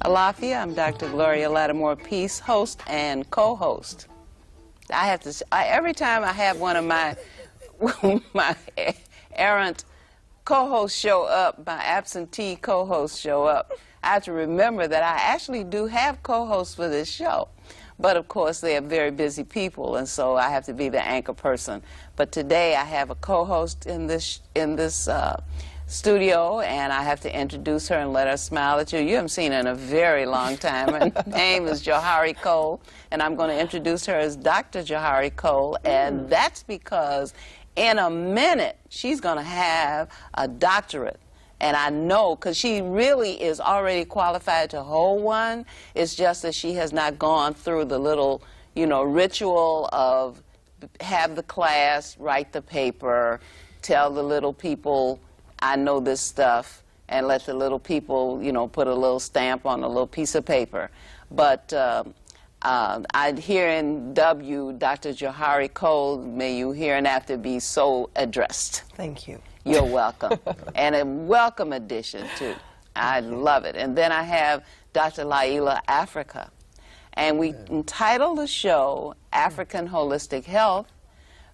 Alafia. I'm Dr. Gloria Latimore Peace, host and co-host. I have to. Every time I have one of my my errant co-hosts show up, my absentee co-hosts show up, I have to remember that I actually do have co-hosts for this show. But of course, they are very busy people, and so I have to be the anchor person. But today, I have a co-host in this studio, and I have to introduce her and let her smile at you. You haven't seen her in a very long time. Her name is Johari Cole, and I'm going to introduce her as Dr. Johari Cole, and that's because in a minute, she's going to have a doctorate. And I know, because she really is already qualified to hold one. It's just that she has not gone through the little, ritual of have the class, write the paper, tell the little people, I know this stuff, and let the little people, put a little stamp on a little piece of paper. But I'd hear in W, Dr. Johari Cole, may you hereinafter be so addressed. Thank you. You're welcome. And a welcome addition, too. I love it. And then I have Dr. Llaila, Afrika. And we entitled the show African Holistic Health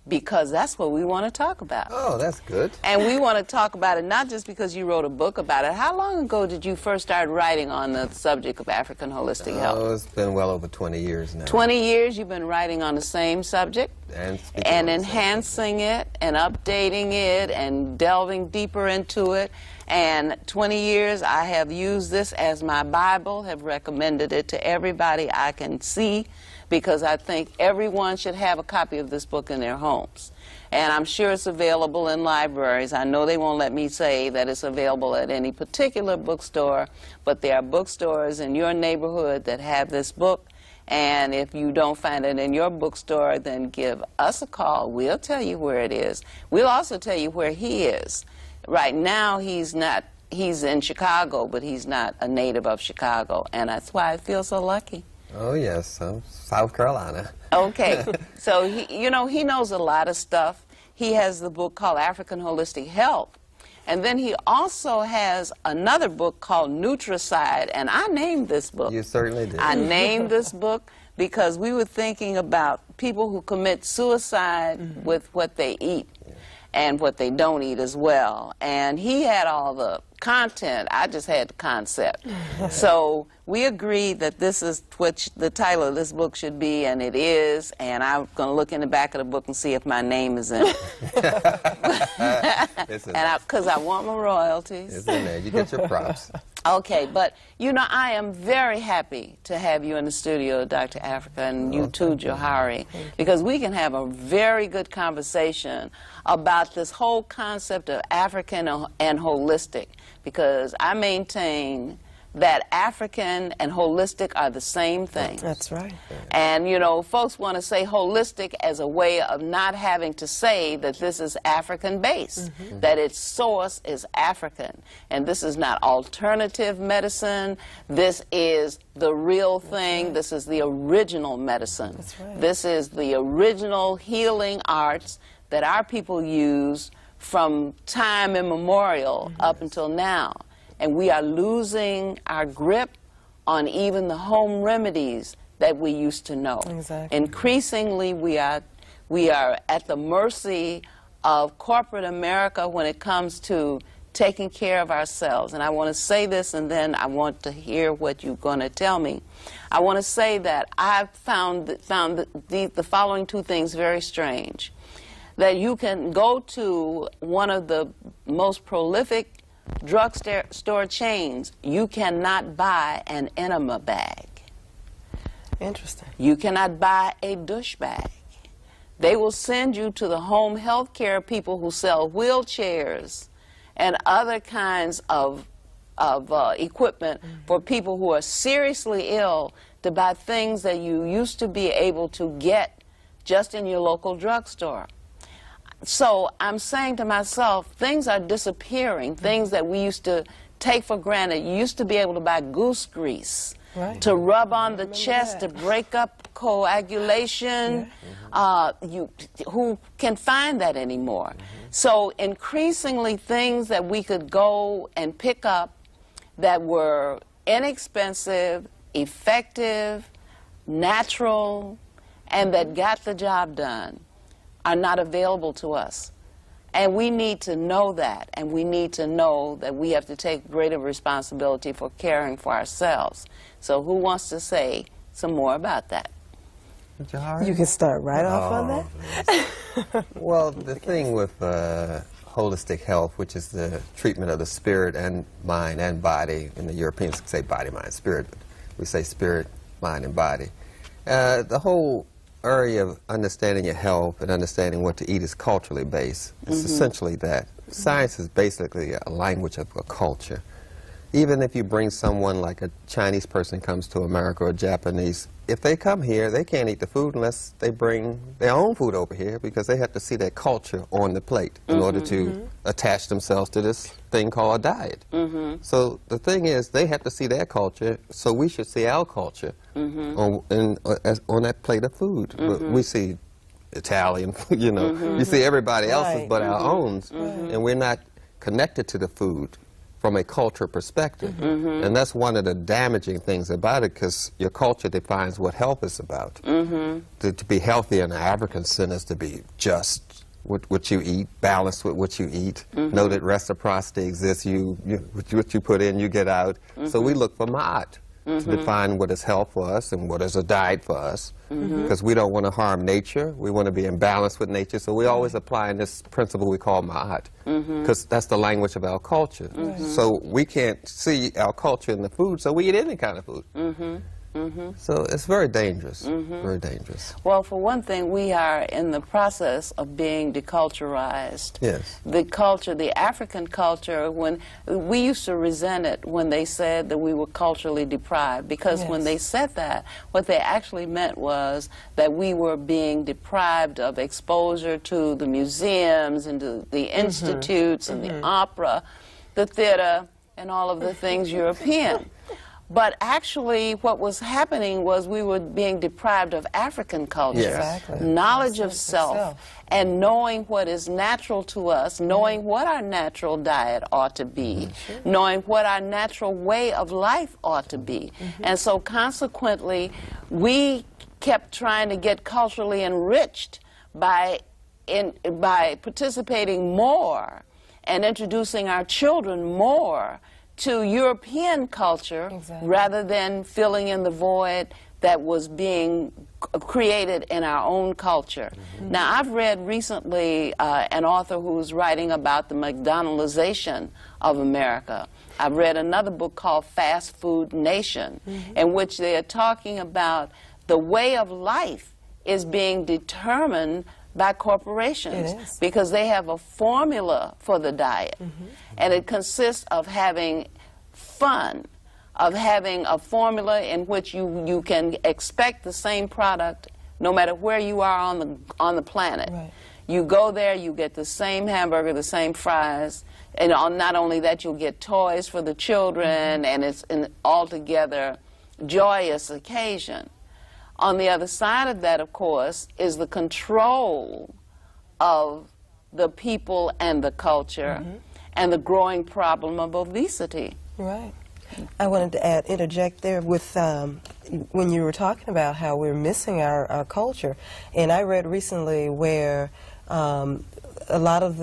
because that's what we want to talk about. Oh, that's good. And we want to talk about it not just because you wrote a book about it. How long ago did you first start writing on the subject of African holistic health? Oh, it's been well over 20 years now. 20 years you've been writing on the same subject? And enhancing it and updating it and delving deeper into it. And 20 years I have used this as my Bible, have recommended it to everybody I can see, because I think everyone should have a copy of this book in their homes. And I'm sure it's available in libraries. I know they won't let me say that it's available at any particular bookstore, but there are bookstores in your neighborhood that have this book. And if you don't find it in your bookstore, then give us a call. We'll tell you where it is. We'll also tell you where he is. Right now, he's in Chicago, but he's not a native of Chicago. And that's why I feel so lucky. Oh, yes, South Carolina. Okay, so he knows a lot of stuff. He has the book called African Holistic Health. And then he also has another book called Nutricide, and I named this book. You certainly did. I named this book because we were thinking about people who commit suicide with what they eat and what they don't eat as well. And he had all the content. I just had the concept. So we agreed that this is what the title of this book should be, and it is. And I'm going to look in the back of the book and see if my name is in it. Because I want my royalties. It's in there. You get your props. Okay, but I am very happy to have you in the studio, Dr. Afrika, and you too, Johari, because we can have a very good conversation about this whole concept of African and holistic, because I maintain that African and holistic are the same thing. That's right. And, folks want to say holistic as a way of not having to say that this is African-based, that its source is African. And this is not alternative medicine. This is the real thing. This is the original medicine. That's right. This is the original healing arts that our people use from time immemorial up until now. And we are losing our grip on even the home remedies that we used to know. Exactly. Increasingly, we are at the mercy of corporate America when it comes to taking care of ourselves. And I want to say this, and then I want to hear what you're going to tell me. I want to say that I've found the following two things very strange. That you can go to one of the most prolific drugstore chains, you cannot buy an enema bag. Interesting. You cannot buy a douche bag. They will send you to the home health care people who sell wheelchairs and other kinds of equipment for people who are seriously ill to buy things that you used to be able to get just in your local drugstore. So I'm saying to myself, things are disappearing, things that we used to take for granted. You used to be able to buy goose grease to rub on the chest to break up coagulation. Who can find that anymore? So increasingly things that we could go and pick up that were inexpensive, effective, natural, and that got the job done are not available to us. And we need to know that, and we need to know that we have to take greater responsibility for caring for ourselves. So who wants to say some more about that? Johari? You can start right off on that. Yes. Well, the thing with holistic health, which is the treatment of the spirit and mind and body, and the Europeans say body, mind, spirit, but we say spirit, mind, and body. The whole area of understanding your health and understanding what to eat is culturally based. It's essentially that. Science is basically a language of a culture. Even if you bring someone like a Chinese person comes to America or Japanese, if they come here, they can't eat the food unless they bring their own food over here, because they have to see that culture on the plate in order to attach themselves to this thing called a diet. So the thing is, they have to see their culture, so we should see our culture on that plate of food. But we see Italian, you know, you see everybody else's but our own, and we're not connected to the food from a cultural perspective. And that's one of the damaging things about it, because your culture defines what health is about. To be healthy in the African sense is to be just with what you eat, balanced with what you eat, know that reciprocity exists, what you put in, you get out. So we look for ma'at to define what is health for us and what is a diet for us, because we don't want to harm nature. We want to be in balance with nature, so we always apply this principle we call ma'at, because that's the language of our culture. So we can't see our culture in the food, so we eat any kind of food. So it's very dangerous, very dangerous. Well, for one thing, we are in the process of being deculturalized. Yes. The culture, the African culture, when we used to resent it when they said that we were culturally deprived, because when they said that, what they actually meant was that we were being deprived of exposure to the museums and to the institutes and the opera, the theater, and all of the things European. But actually, what was happening was we were being deprived of African culture, knowledge of self, and knowing what is natural to us, knowing what our natural diet ought to be, knowing what our natural way of life ought to be. And so consequently, we kept trying to get culturally enriched by participating more and introducing our children more to European culture, rather than filling in the void that was being created in our own culture. Now, I've read recently an author who's writing about the McDonaldization of America. I've read another book called Fast Food Nation, in which they are talking about the way of life is being determined by corporations, because they have a formula for the diet, and it consists of having fun, of having a formula in which you can expect the same product no matter where you are on the planet. You go there, you get the same hamburger, the same fries, and not only that, you'll get toys for the children, and it's an altogether joyous occasion. On the other side of that, of course, is the control of the people and the culture, and the growing problem of obesity. Right. I wanted to interject there with when you were talking about how we're missing our culture, and I read recently where a lot of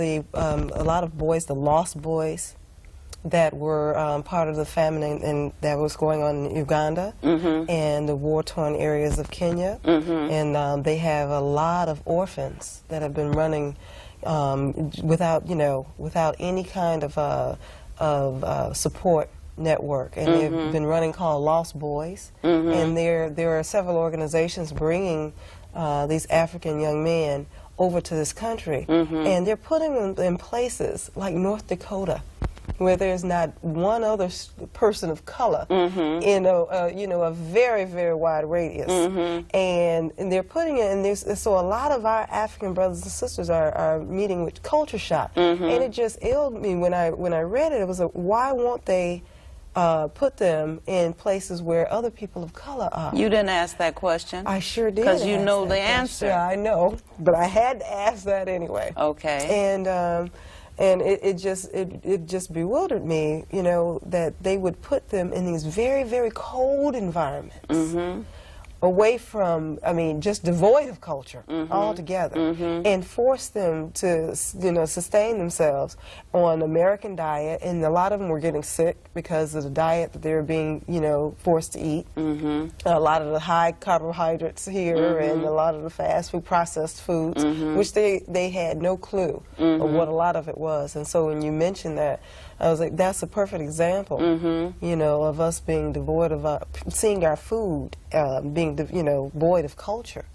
boys, the lost boys, that were part of the famine and that was going on in Uganda and the war-torn areas of Kenya, and they have a lot of orphans that have been running without any kind of support network, and they've been running called Lost Boys, and there are several organizations bringing these African young men over to this country, and they're putting them in places like North Dakota, where there's not one other person of color in a very, very wide radius, and they're putting it, and so a lot of our African brothers and sisters are meeting with culture shock, and it just ailed me when I read it. It was why won't they put them in places where other people of color are? You didn't ask that question. I sure did. Because you know the answer. Yeah, I know, but I had to ask that anyway. Okay. And And it just bewildered me, you know, that they would put them in these very, very cold environments, away from, I mean, just devoid of culture altogether, and force them to, you know, sustain themselves on American diet. And a lot of them were getting sick because of the diet that they were being, you know, forced to eat. A lot of the high carbohydrates here and a lot of the fast food, processed foods, which they had no clue of what a lot of it was. And so when you mentioned that, I was like, that's a perfect example, you know, of us being devoid of, seeing our food being, you know, void of culture,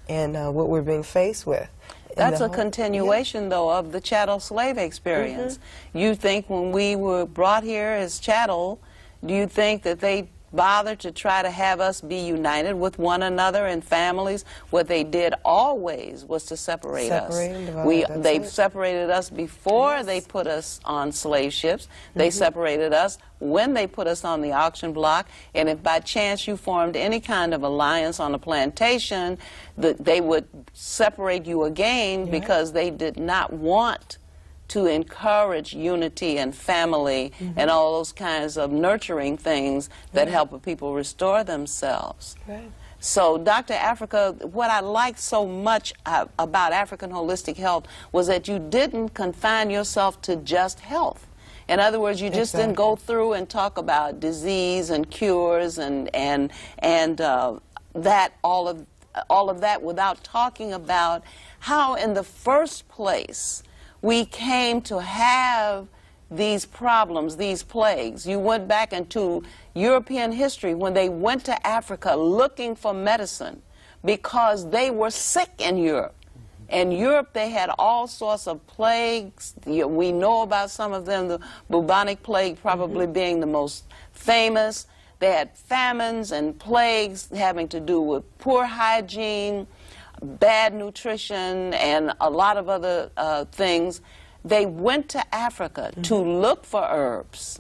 and what we're being faced with. That's a continuation, though, of the chattel slave experience. You think when we were brought here as chattel, do you think that they bothered to try to have us be united with one another and families? What they did always was to separate us. They separated us before they put us on slave ships. They separated us when they put us on the auction block. And if by chance you formed any kind of alliance on a plantation, they would separate you again because they did not want to encourage unity and family and all those kinds of nurturing things that help people restore themselves. So, Dr. Afrika, what I liked so much about African Holistic Health was that you didn't confine yourself to just health. In other words, you just didn't go through and talk about disease and cures and that all of that without talking about how, in the first place, we came to have these problems, these plagues. You went back into European history when they went to Africa looking for medicine because they were sick in Europe. In Europe, they had all sorts of plagues. We know about some of them, the bubonic plague probably being the most famous. They had famines and plagues having to do with poor hygiene, bad nutrition, and a lot of other things. They went to Africa to look for herbs.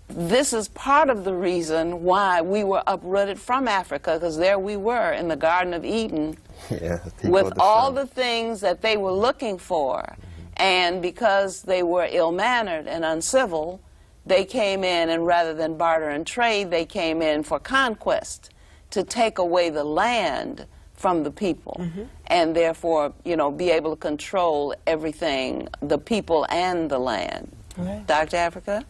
This is part of the reason why we were uprooted from Africa, because there we were in the Garden of Eden with all the things that they were looking for. And because they were ill-mannered and uncivil, they came in, and rather than barter and trade, they came in for conquest, to take away the land from the people, and therefore, you know, be able to control everything, the people and the land. Dr. Afrika?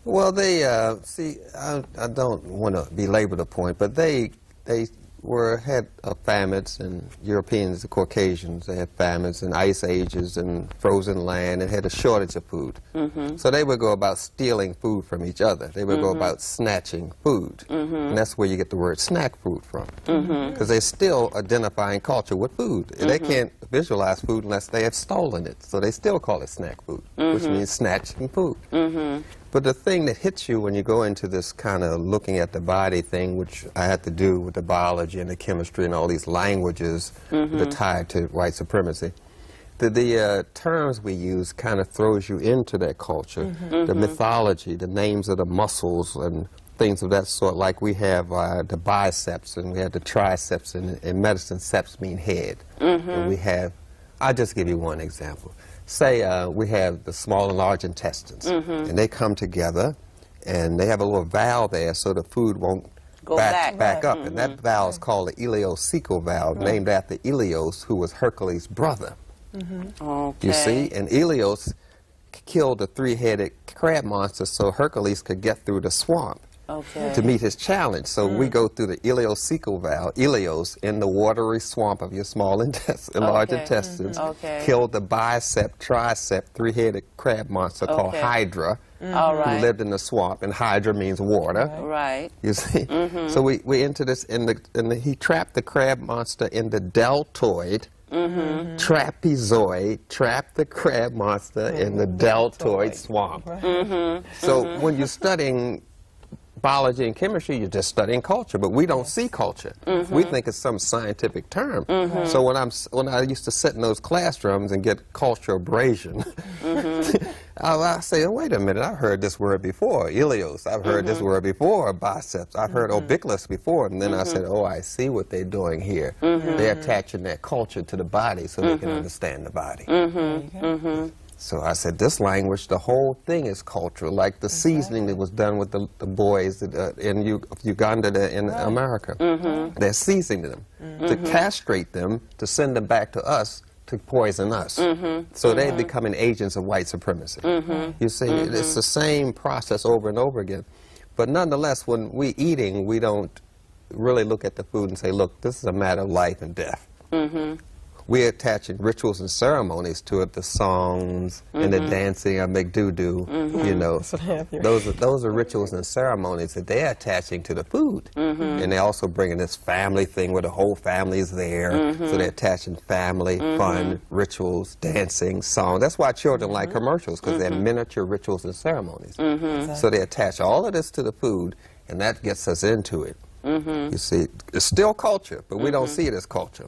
Well, they, see, I don't want to belabor the point, but they had famines, and Europeans, the Caucasians, they had famines and ice ages and frozen land and had a shortage of food. So they would go about stealing food from each other. They would go about snatching food. And that's where you get the word snack food from. Because they're still identifying culture with food. They can't visualize food unless they have stolen it. So they still call it snack food, which means snatching food. But the thing that hits you when you go into this kind of looking at the body thing, which I had to do with the biology and the chemistry and all these languages that are tied to white supremacy, the terms we use kind of throws you into that culture. The mythology, the names of the muscles and things of that sort, like we have the biceps and we have the triceps, and in medicine, seps mean head. And we have, I'll just give you one example. Say we have the small and large intestines, and they come together, and they have a little valve there so the food won't back up, and that valve is called the ileocecal valve, named after Ilios, who was Hercules' brother. You see, and Ilios killed the three-headed crab monster so Hercules could get through the swamp to meet his challenge. So we go through the ileocecal valve, Ilios, in the watery swamp of your small intestine, large intestines, killed the bicep, tricep, three-headed crab monster called Hydra, who lived in the swamp, and Hydra means water. You see? So we into this, he trapped the crab monster in the deltoid, trapezoid, trapped the crab monster in the deltoid swamp. So when you're studying biology and chemistry, you're just studying culture, but we don't see culture. We think it's some scientific term. So when I used to sit in those classrooms and get culture abrasion, I say, oh, wait a minute, I've heard this word before, ileos. I've heard this word before, biceps. I've heard obliquus before. And then I said, oh, I see what they're doing here. They're attaching their culture to the body so they can understand the body. So I said, this language, the whole thing is cultural, like the seasoning that was done with the boys in Uganda, in America. They're seasoning them to castrate them, to send them back to us, to poison us. So they're becoming agents of white supremacy. You see, it's the same process over and over again. But nonetheless, when we're eating, we don't really look at the food and say, look, this is a matter of life and death. We're attaching rituals and ceremonies to it, the songs and the dancing of McDoo-Doo, you know. Those are rituals and ceremonies that they're attaching to the food. And they're also bringing this family thing where the whole family is there. So they're attaching family, fun, rituals, dancing, song. That's why children like commercials, because they're miniature rituals and ceremonies. So they attach all of this to the food, and that gets us into it. You see, it's still culture, but we don't see it as culture.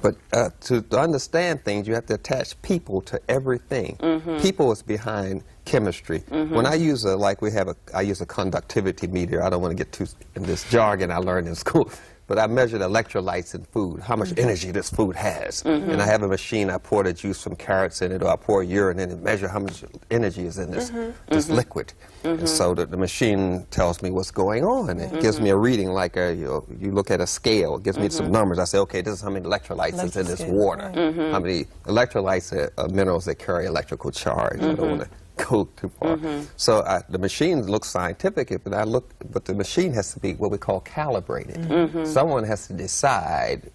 But to understand things, you have to attach people to everything. People is behind chemistry. When I use I use a conductivity meter. I don't want to get too in this jargon I learned in school. But I measured electrolytes in food, how much energy this food has. And I have a machine, I pour the juice from carrots in it, or I pour urine in it, and measure how much energy is in this liquid. And so the machine tells me what's going on. It gives me a reading, like you look at a scale, it gives me some numbers. I say, okay, this is how many electrolytes is in this water. How many electrolytes are minerals that carry electrical charge. I don't want to go too far. So the machine looks scientific, but the machine has to be what we call calibrated. Someone has to decide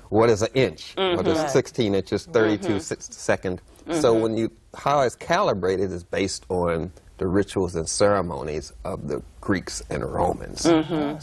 what is an inch, what is 16 inches, 32 seconds. So how it's calibrated is based on the rituals and ceremonies of the Greeks and Romans.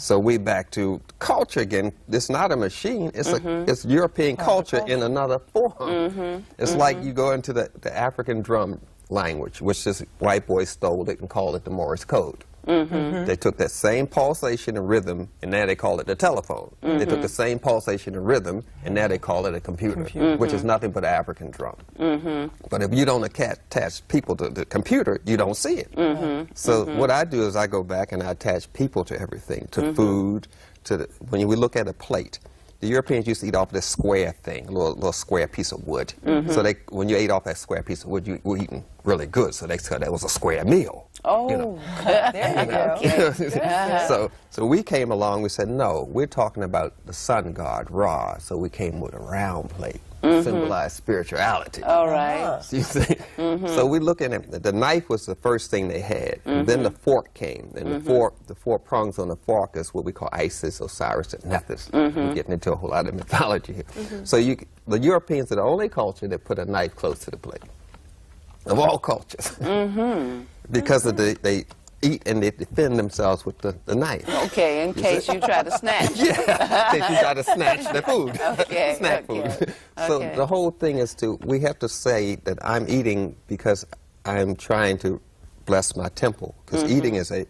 So we back to culture again. It's not a machine, it's European culture in another form. It's like you go into the African drum language, which is white boys stole it and called it the Morse code. They took that same pulsation and rhythm, and now they call it the telephone. They took the same pulsation and rhythm, and now they call it a computer, which is nothing but an African drum. But if you don't attach people to the computer, you don't see it. So what I do is I go back and I attach people to everything, to food, when we look at a plate. The Europeans used to eat off this square thing, a little square piece of wood. So when you ate off that square piece of wood, you were eating really good. So they said that was a square meal. Oh, there you go. So we came along. We said, no, we're talking about the sun god Ra. So we came with a round plate, symbolize spirituality. All right. You see? So we look at it. The knife was the first thing they had. And then the fork came. And the four prongs on the fork is what we call Isis, Osiris, and Nephthys. We're getting into a whole lot of mythology here. So the Europeans are the only culture that put a knife close to the plate, of all cultures. Because they eat and they defend themselves with the knife. Okay, in case you try to snatch. In case you try to snatch the food. Snack food. So the whole thing is we have to say that I'm eating because I'm trying to bless my temple, because eating is a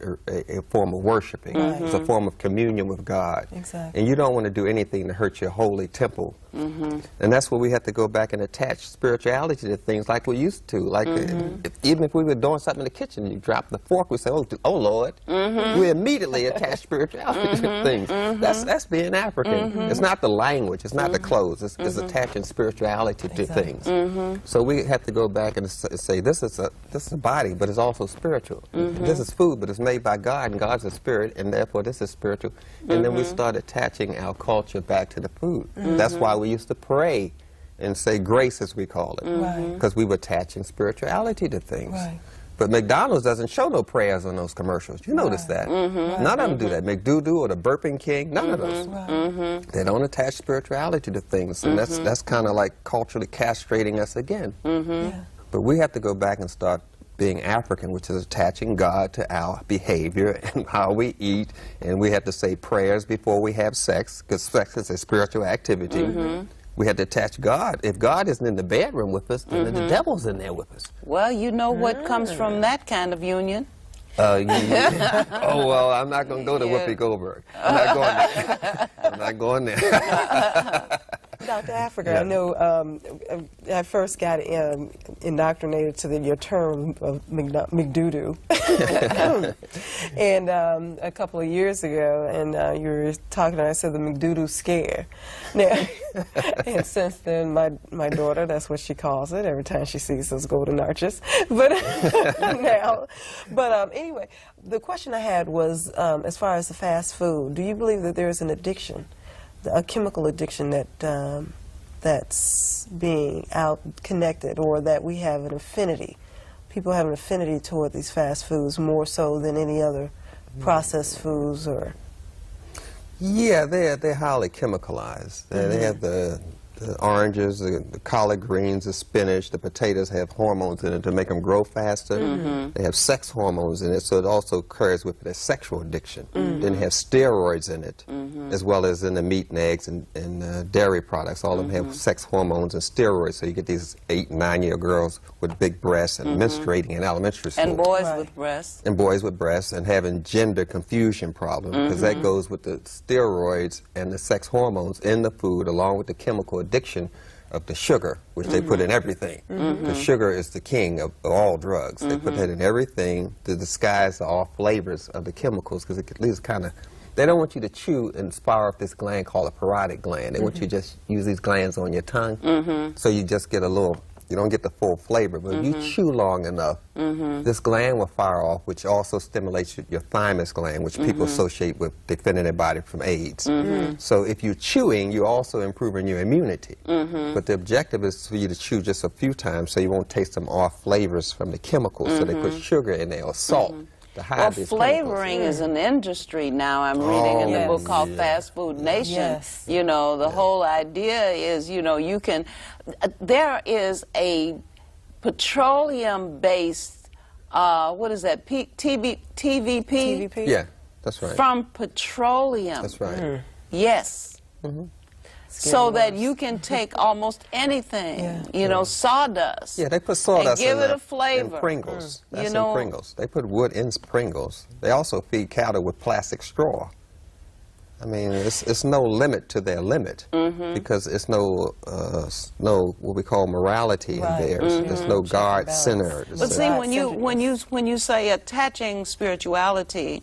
form of worshiping. It's a form of communion with God. And you don't want to do anything to hurt your holy temple. And that's where we have to go back and attach spirituality to things like we used to. Like even if we were doing something in the kitchen, you drop the fork, we say, oh Lord. We immediately attach spirituality to things. That's being African. It's not the language, it's not the clothes, it's attaching spirituality to things. So we have to go back and say, this is a body, but it's also spiritual. This is food, but it's made by God, and God's a spirit, and therefore this is spiritual. And then we start attaching our culture back to the food. That's why we used to pray and say grace, as we call it, because we were attaching spirituality to things. But McDonald's doesn't show no prayers on those commercials. You notice that. None of them do that. McDoo-Doo or the Burping King, none of those. They don't attach spirituality to things, and that's kind of like culturally castrating us again. But we have to go back and start being African, which is attaching God to our behavior and how we eat, and we have to say prayers before we have sex, because sex is a spiritual activity. We have to attach God. If God isn't in the bedroom with us, then the devil's in there with us. Well, you know what comes from that kind of union? Oh, well, I'm not going to go to Whoopi Goldberg. I'm not going there. I'm not going there. Dr. Afrika, Yeah. I know I first got indoctrinated to your term of McDoodoo. And a couple of years ago, and you were talking, and I said the McDoodoo scare. Now, and since then, my daughter, that's what she calls it every time she sees those golden arches. But anyway, the question I had was, as far as the fast food, do you believe that there is an addiction, a chemical addiction that's being connected, or that we have an affinity? People have an affinity toward these fast foods more so than any other processed foods, or? Yeah, they're highly chemicalized. They have the oranges, the collard greens, the spinach, the potatoes have hormones in it to make them grow faster. They have sex hormones in it, so it also occurs with a sexual addiction. Then have steroids in it, as well as in the meat and eggs and dairy products. All of them have sex hormones and steroids, so you get these 8- and 9-year-old girls with big breasts and menstruating in elementary school. And boys with breasts. And boys with breasts, and having gender confusion problems, because that goes with the steroids and the sex hormones in the food, along with the chemical addiction of the sugar, which they put in everything. Because sugar is the king of all drugs. They put that in everything to disguise all flavors of the chemicals, because it leaves kind of, they don't want you to chew and spar up this gland called a parotid gland. They want you to just use these glands on your tongue, so you just get a little, you don't get the full flavor. But if you chew long enough, this gland will fire off, which also stimulates your thymus gland, which people associate with defending their body from AIDS. So if you're chewing, you're also improving your immunity. But the objective is for you to chew just a few times so you won't taste some off flavors from the chemicals. So they put sugar in there or salt. Well, flavoring is an industry now. I'm reading in the book called Fast Food Nation. You know, the whole idea is, you know, you can, there is a petroleum-based, what is that, TVP? TVP? Yeah, that's right. From petroleum. That's right. Yes. So that you can take almost anything, you know, sawdust. Yeah, they put sawdust and give in it a flavor. In Pringles. That's you know, in Pringles. They put wood in Pringles. They also feed cattle with plastic straw. I mean, it's no limit to their limit, because it's no what we call morality in there. There's no God center. But see, when you say attaching spirituality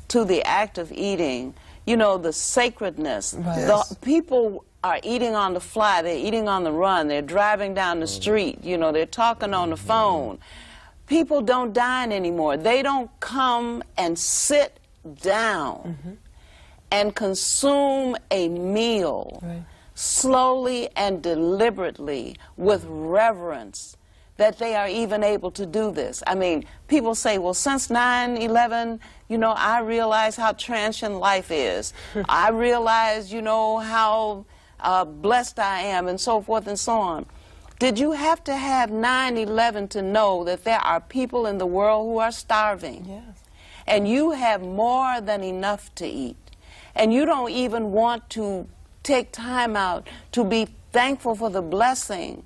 to the act of eating, you know, the sacredness. The people are eating on the fly, they're eating on the run, they're driving down the street, you know, they're talking on the phone. People don't dine anymore. They don't come and sit down and consume a meal slowly and deliberately with reverence, that they are even able to do this. I mean, people say, well, since 9/11, you know, I realize how transient life is. I realize, you know, how blessed I am, and so forth and so on. Did you have to have 9/11 to know that there are people in the world who are starving? Yes. And you have more than enough to eat. And you don't even want to take time out to be thankful for the blessing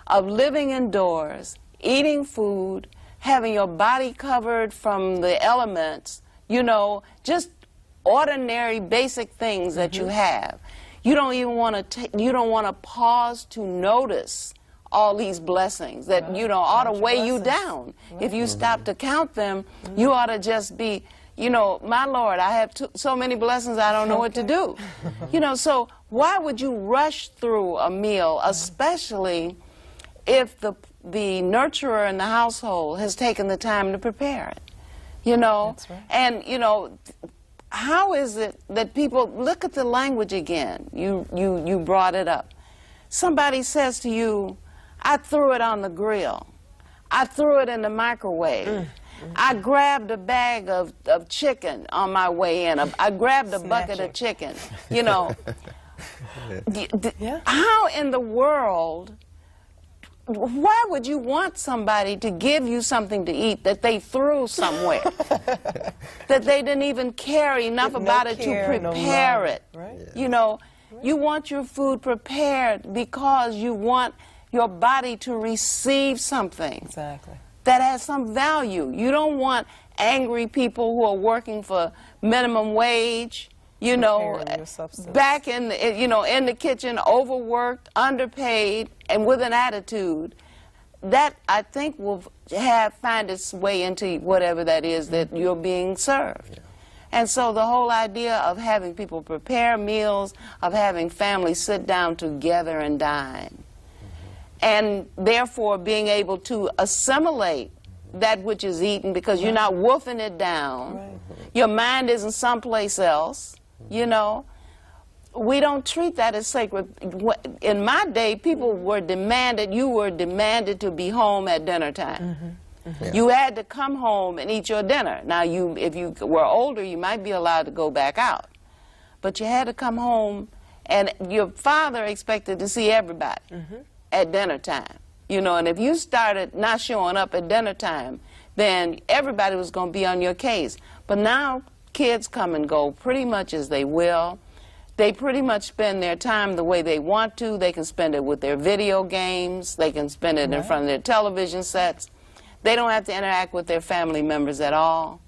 of living indoors, eating food, having your body covered from the elements, you know, just ordinary basic things that you have. You don't even want to you don't want to pause to notice all these blessings that, you know, ought to weigh you down. If you stop to count them, you ought to just be, you know, my Lord, I have so many blessings I don't know what to do. You know, so why would you rush through a meal, especially if the nurturer in the household has taken the time to prepare it, you know? That's right. And, you know, how is it that people, look at the language again, you brought it up. Somebody says to you, I threw it on the grill. I threw it in the microwave. I grabbed a bag of chicken on my way in. I grabbed a bucket of chicken, you know. How in the world, why would you want somebody to give you something to eat that they threw somewhere? That they didn't even care enough about it to prepare it. You know, you want your food prepared because you want your body to receive something that has some value. You don't want angry people who are working for minimum wage, you know, Preparing your substance. back in the, you know, in the kitchen, overworked, underpaid, and with an attitude, that I think will find its way into whatever that is that you're being served. Yeah. And so the whole idea of having people prepare meals, of having families sit down together and dine, and therefore being able to assimilate that which is eaten, because you're not wolfing it down. Right. Your mind isn't someplace else, you know. We don't treat that as sacred. In my day, people were demanded, you were demanded to be home at dinner time. Yeah. You had to come home and eat your dinner. Now, if you were older, you might be allowed to go back out. But you had to come home, and your father expected to see everybody at dinner time. You know, and if you started not showing up at dinner time, then everybody was going to be on your case. But now kids come and go pretty much as they will. They pretty much spend their time the way they want to. They can spend it with their video games. They can spend it in front of their television sets. They don't have to interact with their family members at all.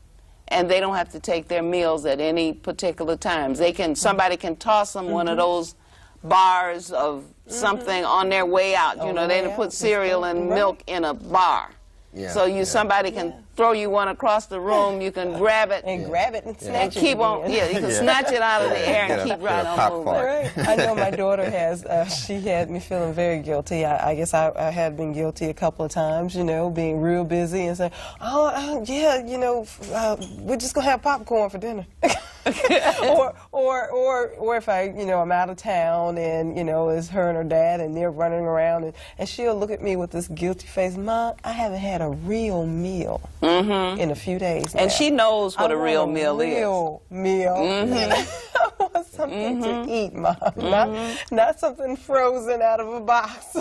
And they don't have to take their meals at any particular times. They can, somebody can toss them one of those bars of something on their way out. You know, they put cereal and milk in a bar. Yeah, So somebody can throw you one across the room, you can grab it And grab it and snatch and it keep on, again. you can snatch it out of the air and Get keep a right on popcorn. moving. Right. I know my daughter has, she had me feeling very guilty. I guess I had been guilty a couple of times, you know, being real busy and saying, yeah, you know, we're just going to have popcorn for dinner. or if I, you know, I'm out of town and, you know, it's her and her dad and they're running around and she'll look at me with this guilty face, Mom, I haven't had a real meal in a few days now. And she knows what I a real want meal is. Real meal. I want something to eat, Mom. Not something frozen out of a box.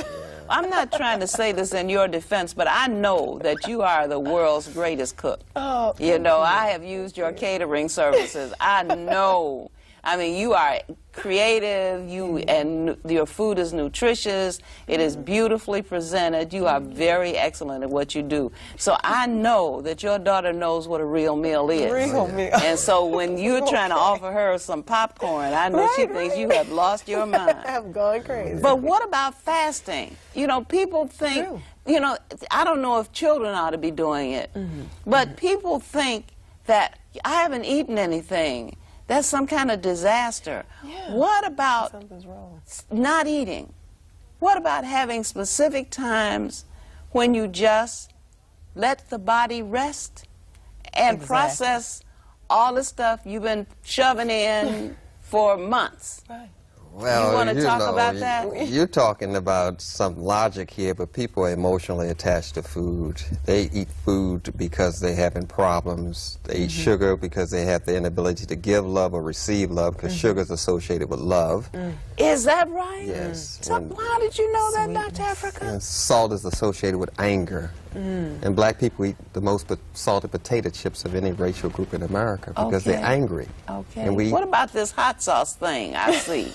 I'm not trying to say this in your defense, but I know that you are the world's greatest cook. Oh, You know, I have used your catering services. I know. I mean, you are creative, and your food is nutritious, it is beautifully presented, you are very excellent at what you do. So I know that your daughter knows what a real meal is. Real meal. And so when you're trying to offer her some popcorn, I know she thinks you have lost your mind. I've gone crazy. But what about fasting? You know, people think, you know, I don't know if children ought to be doing it, but people think that I haven't eaten anything. That's some kind of disaster. Yeah. What about Something's wrong. not eating? What about having specific times when you just let the body rest and process all the stuff you've been shoving in for months? Right. Well, You wanna talk about that? You're talking about some logic here, but people are emotionally attached to food. They eat food because they're having problems. They eat sugar because they have the inability to give love or receive love, because sugar is associated with love. Is that right? Yes. So how did you know that, Dr. Afrika? And salt is associated with anger. And black people eat the most salted potato chips of any racial group in America because they're angry. Okay. And What about this hot sauce thing I see?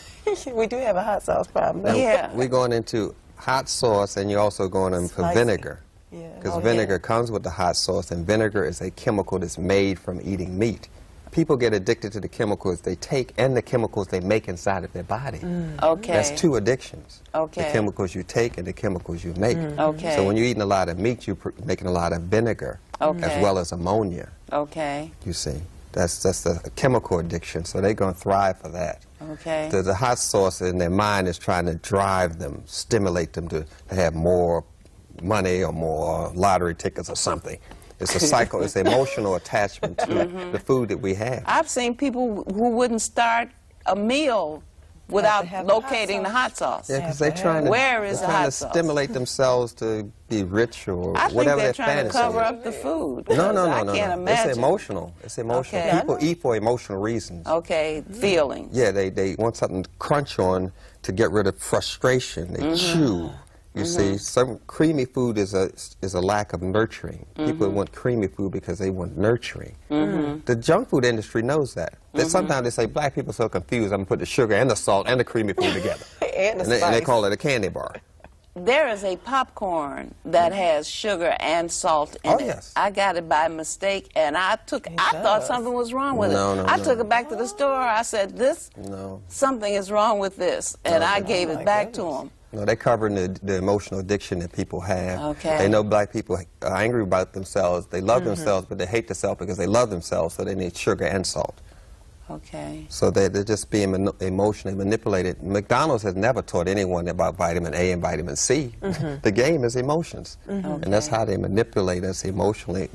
We do have a hot sauce problem. Yeah. We're going into hot sauce, and you're also going in for Spicy. vinegar. Yeah. Because vinegar comes with the hot sauce, and vinegar is a chemical that's made from eating meat. People get addicted to the chemicals they take and the chemicals they make inside of their body. Okay. That's two addictions. Okay. The chemicals you take and the chemicals you make. Okay. So when you're eating a lot of meat, you're making a lot of vinegar, as well as ammonia, Okay. you see. That's the chemical addiction, so they're going to thrive for that. Okay. The hot sauce in their mind is trying to drive them, stimulate them to have more money or more lottery tickets or something. It's a cycle. It's emotional attachment to the food that we have. I've seen people who wouldn't start a meal without have the hot locating the hot sauce. Yeah, because they're trying to, Where is the they're trying hot to sauce? stimulate themselves to be rich or I think whatever they're their trying to fantasy cover is. up the food. No. I can't imagine. It's emotional. It's emotional. Okay. People eat for emotional reasons. Okay, feelings. Yeah, they want something to crunch on to get rid of frustration. They chew. You see, some creamy food is a lack of nurturing. People want creamy food because they want nurturing. The junk food industry knows that. Sometimes they say, black people are so confused, I'm going to put the sugar and the salt and the creamy food together. And the and they spice. call it a candy bar. there is a popcorn that has sugar and salt in it. Yes. I got it by mistake, and I thought something was wrong with it. I took it back to the store. I said, something is wrong with this, and I gave it back to them. No, they're covering the emotional addiction that people have. Okay. They know black people are angry about themselves. They love themselves, but they hate themselves because they love themselves, so they need sugar and salt. Okay. So they're just being emotionally manipulated. McDonald's has never taught anyone about vitamin A and vitamin C. The game is emotions. And that's how they manipulate us emotionally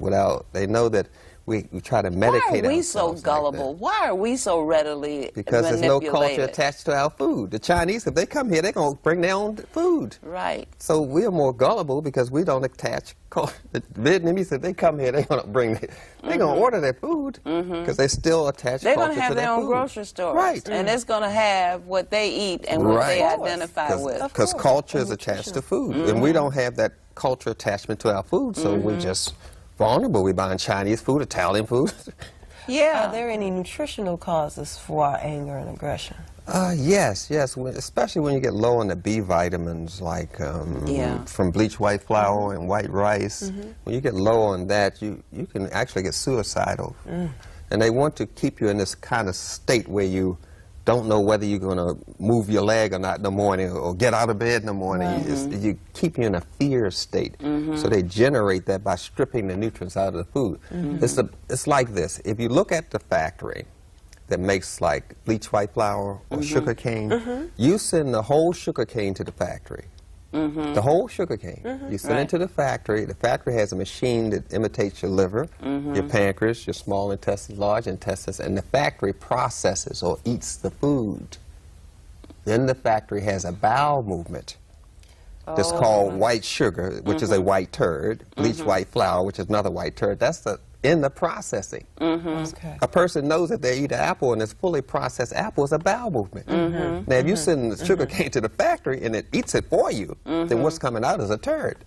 they know that we try to medicate ourselves. Why are we so gullible? Why are we so readily Because there's no culture manipulated? attached to our food. The Chinese, if they come here, they're going to bring their own food. Right. So we're more gullible because we don't attach culture. The Vietnamese, if they come here, they're going to they're going to order their food because they still attach culture to their food. They're going to have their own grocery store. Right. And it's going to have what they eat and what they identify with. Because culture is attached to food. And we don't have that culture attachment to our food, so we're just vulnerable. We're buying Chinese food, Italian food. Yeah. Are there any nutritional causes for our anger and aggression? Yes, especially when you get low on the B vitamins, like from bleached white flour and white rice. When you get low on that, you can actually get suicidal. And they want to keep you in this kind of state where you don't know whether you're going to move your leg or not in the morning or get out of bed in the morning. You keep you in a fear state. So they generate that by stripping the nutrients out of the food. It's like this. If you look at the factory that makes like bleached white flour or sugar cane, you send the whole sugar cane to the factory. The whole sugar cane. You send it to the factory. The factory has a machine that imitates your liver, your pancreas, your small intestines, large intestines, and the factory processes or eats the food. Then the factory has a bowel movement. That's called white sugar, which is a white turd, bleached white flour, which is another white turd. That's in the processing. A person knows that they eat an apple and it's fully processed apple is a bowel movement. Now, if you send the sugar cane to the factory and it eats it for you, then what's coming out is a turd.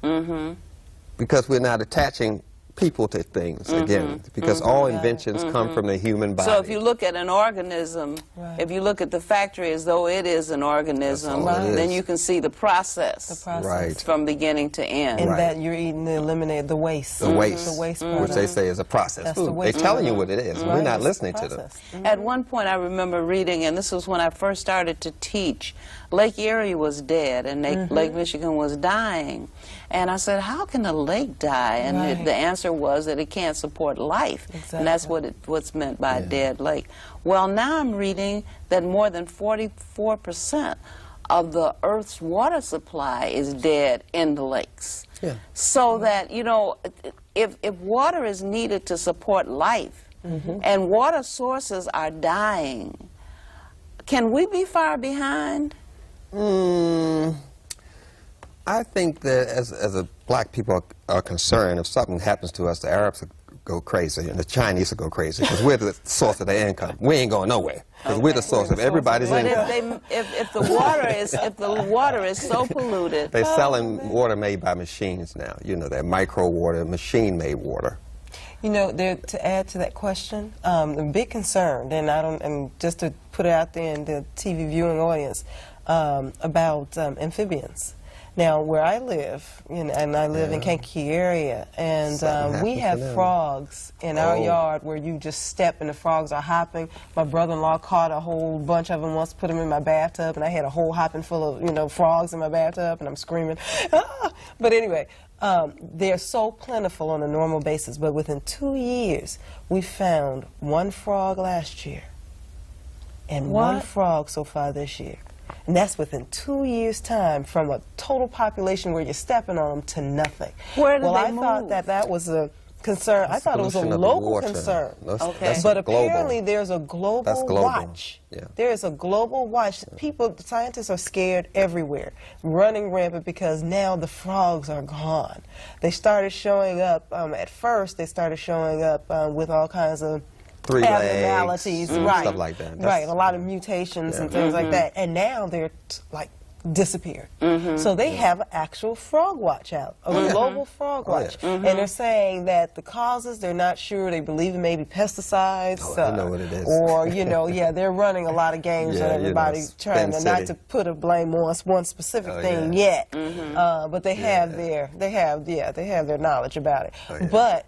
Because we're not attaching people to things again, because all inventions come from the human body. So if you look at an organism, if you look at the factory as though it is an organism, then you can see the process, from beginning to end. And that you're eating to eliminate the waste. The waste, product. which they say is a processed food. They're telling you what it is. We're not listening to them. At one point I remember reading, and this was when I first started to teach, Lake Erie was dead and Lake Michigan was dying. And I said, how can a lake die? And the answer was that it can't support life. And that's what's meant by a dead lake. Well, now I'm reading that more than 44% of the Earth's water supply is dead in the lakes. So that, you know, if water is needed to support life and water sources are dying, can we be far behind? I think that as a black people are concerned, if something happens to us, the Arabs will go crazy and the Chinese will go crazy because we're the source of their income. We ain't going nowhere because we're the source of everybody's income. If the water is so polluted, they're selling water made by machines now. You know, that micro water, machine-made water. You know, to add to that question, a big concern, and just to put it out there in the TV viewing audience, about amphibians. Now, where I live, and I live in Kankakee area, and we have frogs in our yard where you just step and the frogs are hopping. My brother-in-law caught a whole bunch of them once, put them in my bathtub, and I had a whole hopping full of, frogs in my bathtub, and I'm screaming. Ah! But anyway, they're so plentiful on a normal basis, but within 2 years, we found one frog last year and one frog so far this year. And that's within 2 years' time, from a total population where you're stepping on them to nothing. Where did they I move? thought that was a concern. I thought it was a local concern. That's but global. apparently there's a global watch. There is a global watch. People, scientists are scared everywhere, running rampant because now the frogs are gone. They started showing up, at first they started showing up with all kinds of abnormalities, stuff like that. A lot of mutations and things like that. And now they're like disappeared. So they have an actual frog watch out, a global frog watch. And they're saying that the causes, they're not sure. They believe it may be pesticides. I know what it is. Or, you know, they're running a lot of games on everybody, trying to not to put a blame on one specific thing yet. But they have they have their knowledge about it. But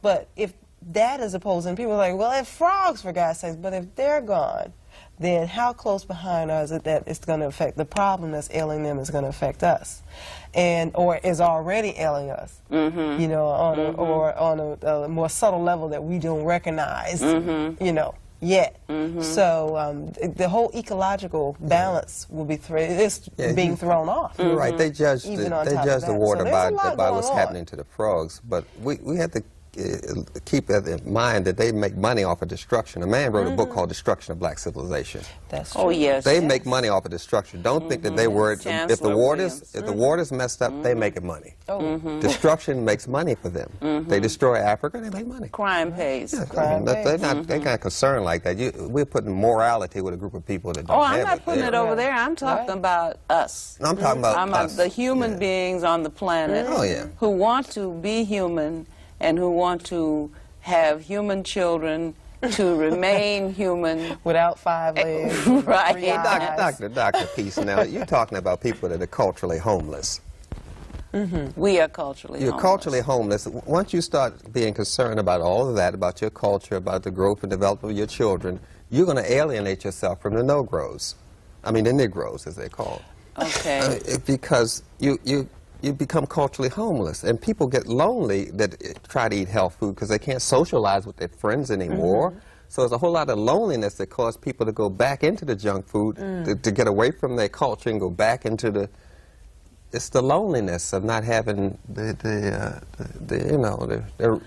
but if that is opposing, people are like, well, if frogs, for God's sakes, but if they're gone, then how close behind us is it that it's going to affect the problem that's ailing them is going to affect us, or is already ailing us, you know, on a more subtle level that we don't recognize, you know, yet. So the whole ecological balance will be being thrown off. You're right. They judged the water by what's happening to the frogs, but we have to keep in mind that they make money off of destruction. A man wrote a book called Destruction of Black Civilization. That's true. Oh, yes. They make money off of destruction. Don't think that they were, if the water's messed up, they make money. Destruction makes money for them. They destroy Africa, they make money. Crime pays. They're not concerned like that. We're putting morality with a group of people that don't have it. I'm not putting it over there. I'm talking about us. I'm talking about us. The human beings on the planet who want to be human and who want to have human children, to remain human. Without 5 legs. Right. Dr. Peace, now you're talking about people that are culturally homeless. We are culturally homeless. You're culturally homeless. Once you start being concerned about all of that, about your culture, about the growth and development of your children, you're going to alienate yourself from the Negroes. I mean, the Negroes, as they're called. Okay. Because you become culturally homeless, and people get lonely that try to eat health food because they can't socialize with their friends anymore. So there's a whole lot of loneliness that causes people to go back into the junk food, to get away from their culture and go back into it's the loneliness of not having the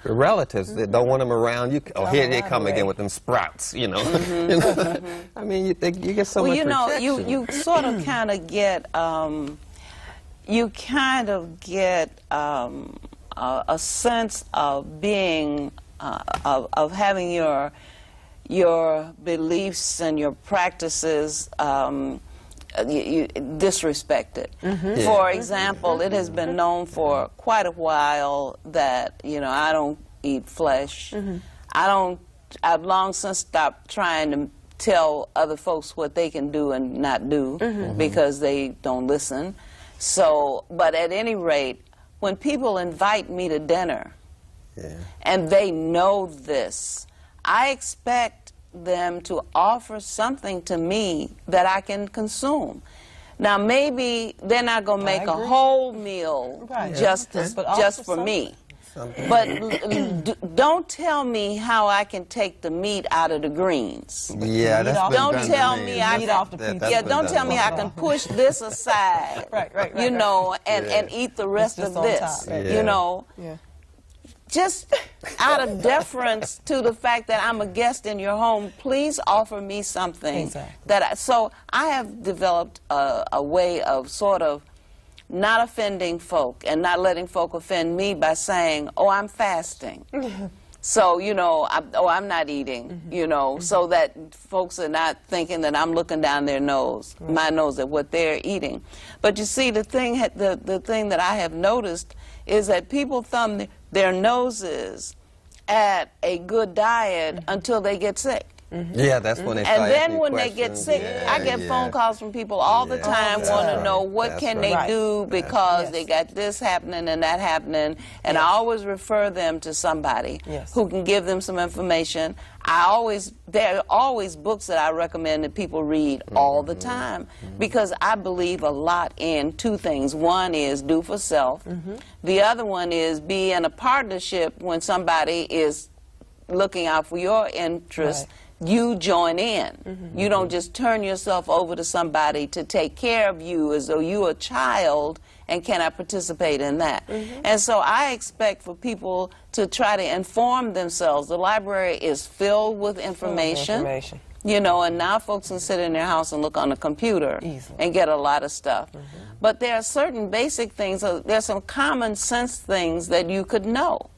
relatives that don't want them around. Here they come again with them sprouts, you know. I mean, you get so much rejection. You sort of kind of get a sense of being, of having your beliefs and your practices disrespected. For example, it has been known for quite a while that, you know, I don't eat flesh. I've long since stopped trying to tell other folks what they can do and not do because they don't listen. So, but at any rate, when people invite me to dinner and they know this, I expect them to offer something to me that I can consume. Now, maybe they're not going to make a whole meal just for me. But don't tell me how I can take the meat out of the greens. Don't tell me I can. Don't tell me I can push this aside. You know, and eat the rest of this. You know. Just out of deference to the fact that I'm a guest in your home, please offer me something so I have developed a way of sort of not offending folk and not letting folk offend me by saying, oh, I'm fasting. So, you know, I'm not eating, you know, so that folks are not thinking that I'm looking down their nose, my nose at what they're eating. But you see, the thing that I have noticed is that people thumb their noses at a good diet until they get sick. Yeah, that's when they start and then when they get sick, I get phone calls from people all the time want to know what can they do because they got this happening and that happening, and I always refer them to somebody who can give them some information. There are always books that I recommend that people read all the time because I believe a lot in two things. One is do for self. The other one is be in a partnership when somebody is looking out for your interests. You join in. You don't just turn yourself over to somebody to take care of you as though you're a child and cannot participate in that. And so I expect for people to try to inform themselves. The library is filled with information. You know, and now folks can sit in their house and look on the computer and get a lot of stuff. But there are certain basic things, there's some common sense things that you could know.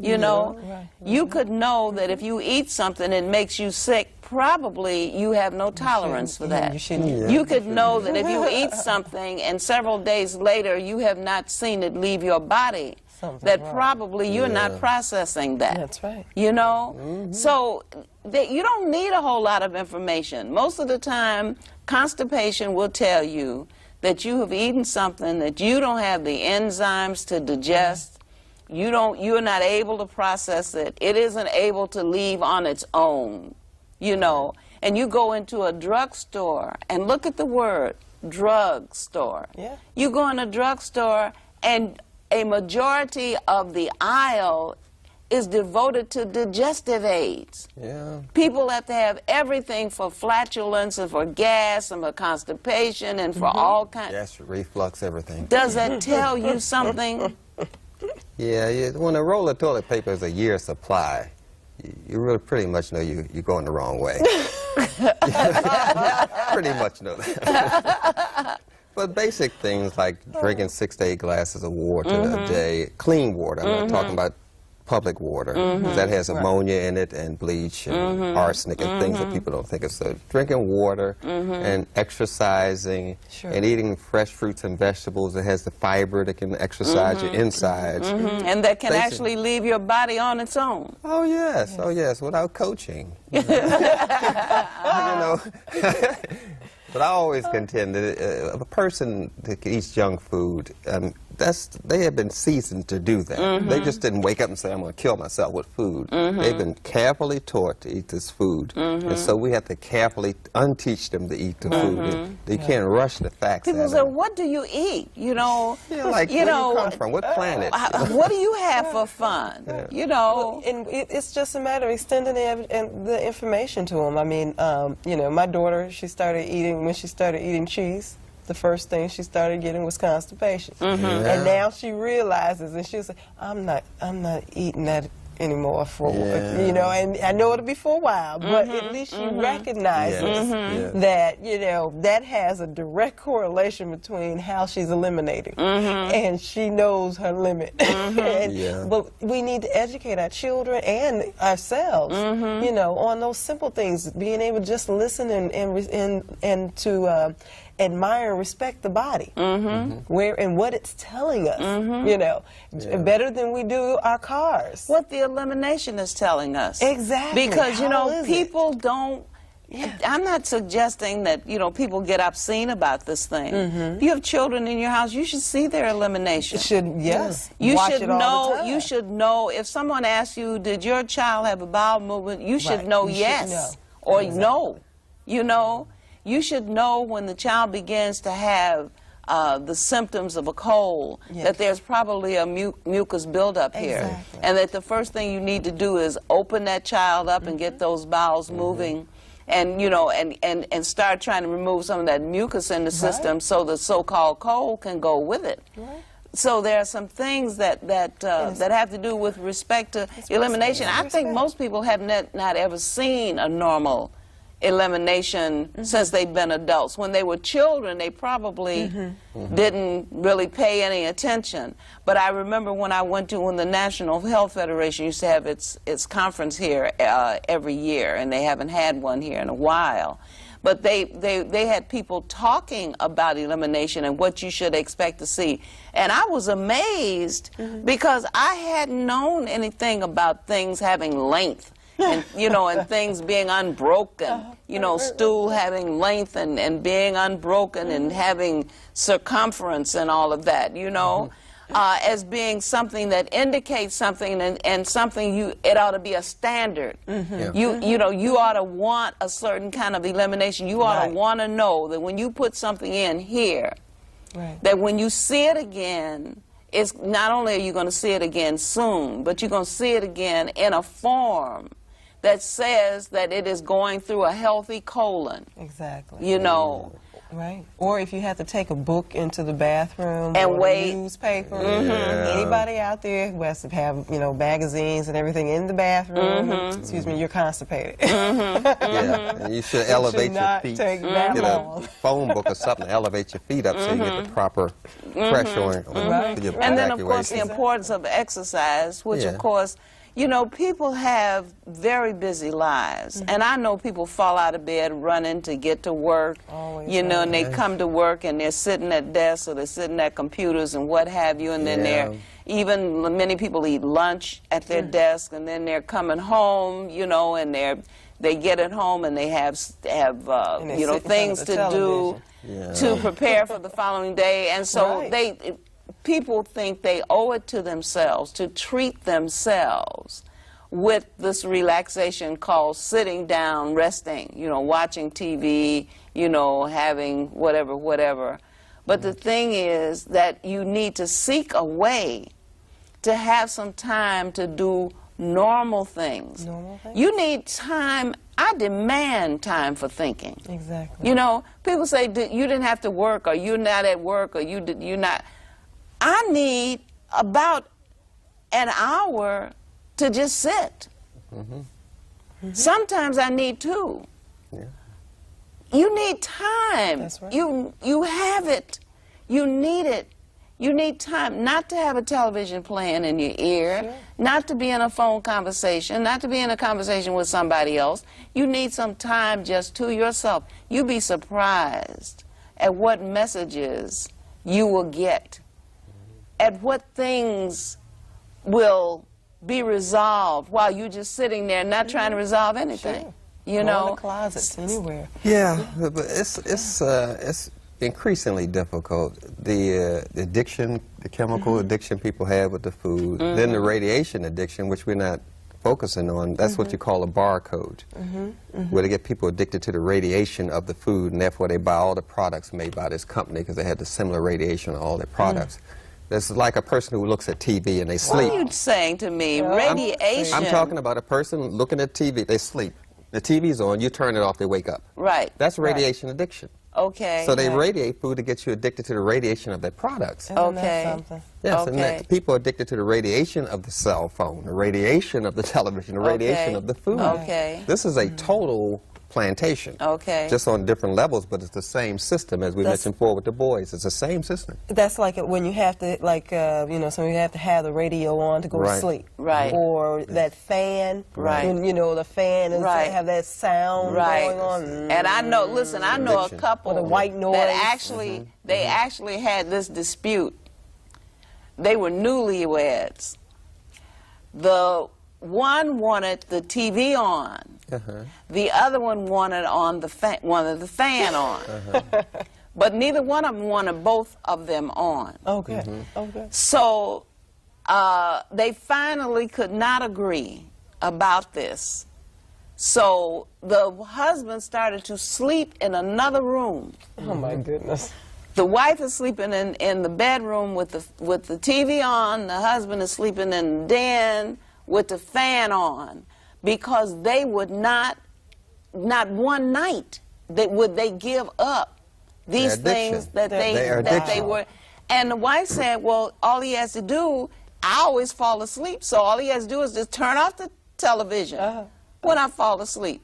You know, right. you could know that if you eat something and it makes you sick, probably you have no tolerance for that. You shouldn't. You could know that if you eat something and several days later you have not seen it leave your body, that probably you're not processing that. That's right. You know? So you don't need a whole lot of information. Most of the time, constipation will tell you that you have eaten something that you don't have the enzymes to digest. You're not able to process it. It isn't able to leave on its own, you know. And you go into a drugstore and look at the word drugstore. Yeah. You go in a drugstore and a majority of the aisle is devoted to digestive aids. Yeah. People have to have everything for flatulence and for gas and for constipation and for all kinds. Yes, reflux, everything. Does that tell you something? Yeah, when a roll of toilet paper is a year's supply, you really pretty much know you're going the wrong way. Pretty much know that. But basic things like drinking 6 to 8 glasses of water a day, clean water, I'm not talking about public water, 'cause that has ammonia in it and bleach and arsenic and things that people don't think of. So drinking water and exercising and eating fresh fruits and vegetables that has the fiber that can exercise your insides. And that can actually leave your body on its own. Oh yes, without coaching. You know. But I always contend that a person that eats junk food, they have been seasoned to do that. They just didn't wake up and say, I'm going to kill myself with food. They've been carefully taught to eat this food. And so we have to carefully unteach them to eat the food. They can't rush the facts. People say, what do you eat? You know, like, where do you come from? What planet? What do you have for fun? You know. And it's just a matter of extending the information to them. I mean, you know, my daughter, when she started eating cheese, the first thing she started getting was constipation. And now she realizes, and she'll say, I'm not eating that anymore you know, and I know it'll be for a while, but at least she recognizes that, you know, that has a direct correlation between how she's eliminating, and she knows her limit. But we need to educate our children and ourselves, you know, on those simple things, being able to just listen and to admire and respect the body, where and what it's telling us, you know, better than we do our cars. What the elimination is telling us. Exactly. Because, you know, people don't, I'm not suggesting that, you know, people get obscene about this thing. If you have children in your house, you should see their elimination. You Watch should it all know. the time. You should know if someone asks you, "Did your child have a bowel movement?" You should know yes or no. You know, you should know when the child begins to have the symptoms of a cold, that there's probably a mucus buildup here, and that the first thing you need to do is open that child up and get those bowels moving, and you know, and start trying to remove some of that mucus in the system, so the so-called cold can go with it. So there are some things that have to do with respect to elimination. I think most people have not ever seen a normal elimination since they've been adults. When they were children, they probably didn't really pay any attention. But I remember when the National Health Federation used to have its conference here every year, and they haven't had one here in a while. But they had people talking about elimination and what you should expect to see. And I was amazed because I hadn't known anything about things having length. And, you know, and things being unbroken, you know, stool having length and being unbroken and having circumference and all of that, you know, as being something that indicates something and something it ought to be a standard. You know, you ought to want a certain kind of elimination. You ought to want to know that when you put something in here, that when you see it again, it's not only are you going to see it again soon, but you're going to see it again in a form that says that it is going through a healthy colon. Exactly. You know, Right. Or if you have to take a book into the bathroom and or wait. a newspaper. Anybody out there who has to have, you know, magazines and everything in the bathroom, excuse me, you're constipated. Yeah, and you should elevate your feet. Take that Get long. a phone book or something to elevate your feet up so you get the proper pressure on your And then, of course, the evacuation. importance of exercise, which, of course, you know, people have very busy lives. And I know people fall out of bed running to get to work, you know, and they come to work and they're sitting at desks or they're sitting at computers and what have you, and then they're, even many people eat lunch at their desk, and then they're coming home, you know, and they get at home and they have you know, things to do to prepare for the following day. And so people think they owe it to themselves to treat themselves with this relaxation called sitting down, resting, you know, watching TV, you know, having whatever. But the thing is that you need to seek a way to have some time to do normal things. You need time. I demand time for thinking. Exactly. You know, people say you didn't have to work, or you're not at work, or you're not. I need about an hour to just sit. Sometimes I need 2. You need time. That's right. You have it. You need it. You need time not to have a television playing in your ear, not to be in a phone conversation, not to be in a conversation with somebody else. You need some time just to yourself. You'd be surprised at what messages you will get, at what things will be resolved while you're just sitting there not trying to resolve anything. You know, in the closets, anywhere. Yeah, but it's increasingly difficult. The addiction, the chemical addiction people have with the food, then the radiation addiction, which we're not focusing on, that's what you call a barcode, where they get people addicted to the radiation of the food, and therefore they buy all the products made by this company because they had the similar radiation on all their products. It's like a person who looks at TV and they sleep. What are you saying to me? Radiation. I'm talking about a person looking at TV, they sleep. The TV's on, you turn it off, they wake up. Right. That's radiation addiction. Okay. So they radiate food to get you addicted to the radiation of their products. Okay. Yes, and that people are addicted to the radiation of the cell phone, the radiation of the television, the radiation of the food. Okay. This is a total plantation. Okay. Just on different levels, but it's the same system as we mentioned before with the boys. It's the same system. That's like when you have to, like, you know, so you have to have the radio on to go to sleep. Right. Or that fan. Right. When, you know, the fan is have that sound going on. And I know, listen, I know a couple with a white noise that actually, they actually had this dispute. They were newlyweds. The one wanted the TV on. The other one wanted the fan on. But neither one of them wanted both of them on. Okay. So they finally could not agree about this. So the husband started to sleep in another room. Oh my goodness. The wife is sleeping in the bedroom with the TV on. The husband is sleeping in the den with the fan on, because they would not one night would they give up these things that they were. And the wife said, well, all he has to do, I always fall asleep, so all he has to do is just turn off the television when I fall asleep.